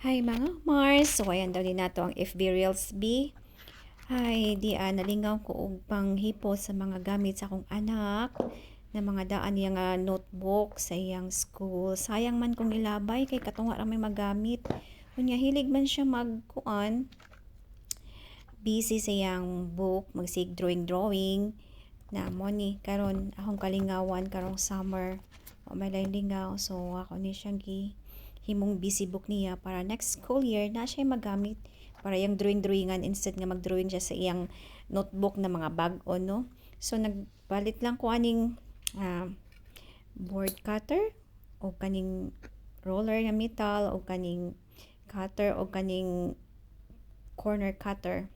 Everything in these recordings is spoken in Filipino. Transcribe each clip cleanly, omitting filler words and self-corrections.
Hi mga Mars, so ayan daw din nato ang FB Reels B. Hi, nalingaw ko og panghipo sa mga gamit sa akong anak na mga daan niya nga notebook sa iyang school. Sayang man kung ilabay kay katunga ra may magamit. Kunya hilig man siya magkuan, busy sa iyang book, magsig drawing na mo ni karon akong kalingawan karong summer. O may lingaw, so ako ni siyang himong busy book niya para next school year na siya magamit para yung drawingan instead nga mag-drawing siya sa iyang notebook na mga bag-o, no? So nagpalit lang ko aning board cutter o kaning roller nga metal o kaning cutter o kaning corner cutter.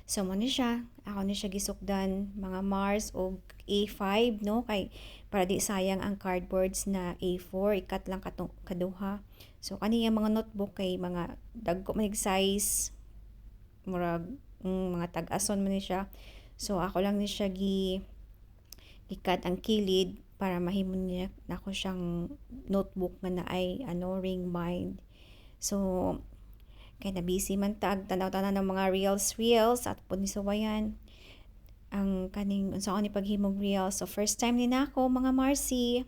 So mo ni siya, ako ni siya gisukdan mga Mars o A5, no, kay para di sayang ang cardboards na A4 ikat lang kaduha. So kani mga notebook kay mga dagko man size murag mga tag-ason man ni siya. So ako lang ni siya ikat ang kilid para mahimo niya nako siyang notebook nga na ay ring bind. So kay na busy man tag tanaw-tanaw ng mga reels at pud ni suwayan ang kaning unsaon ni paghimong reels. So first time ni nako mga Marcy.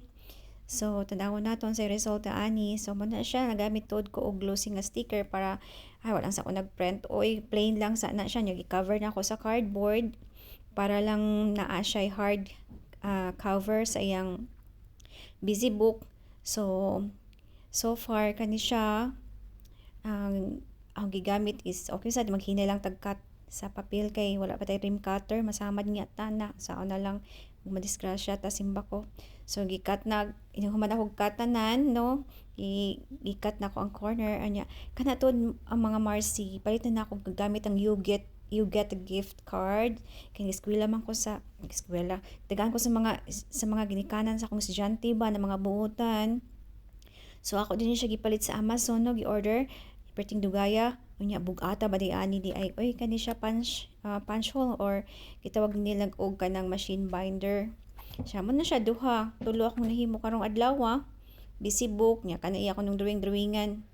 So tanawon naton sa resulta ani. So mo na siya nagamit tuod ko og glossy nga sticker para wala sa ako nagprint oy plain lang sa na siya i-cover na ako sa cardboard para lang naa siya hard cover sa iyang busy book. So far kani siya ang gigamit is okay sad maghinay lang tagkat sa papel kay wala pa tay rim cutter masamad niya tana sao na lang madisgrasya ta simba ko. So gikat na inuhuman ako katanan, no, ikat na ko ang corner anya kana tuod ang mga Marcy palitan na ako gagamit ang you get a gift card kay eskwela man ko sa eskwela tagaan ko sa mga ginikanan sa akong estudyante ba na mga buotan. So ako din siya gipalit sa Amazon, no, gi-order perting dugaya unya bugata ba di ani di ay oy kani siya punch hole or gitawag nila og kanang machine binder. Siya mo na siya duha tulo akong nahimo karong adlaw busy book nya kana iya ko nung drawingan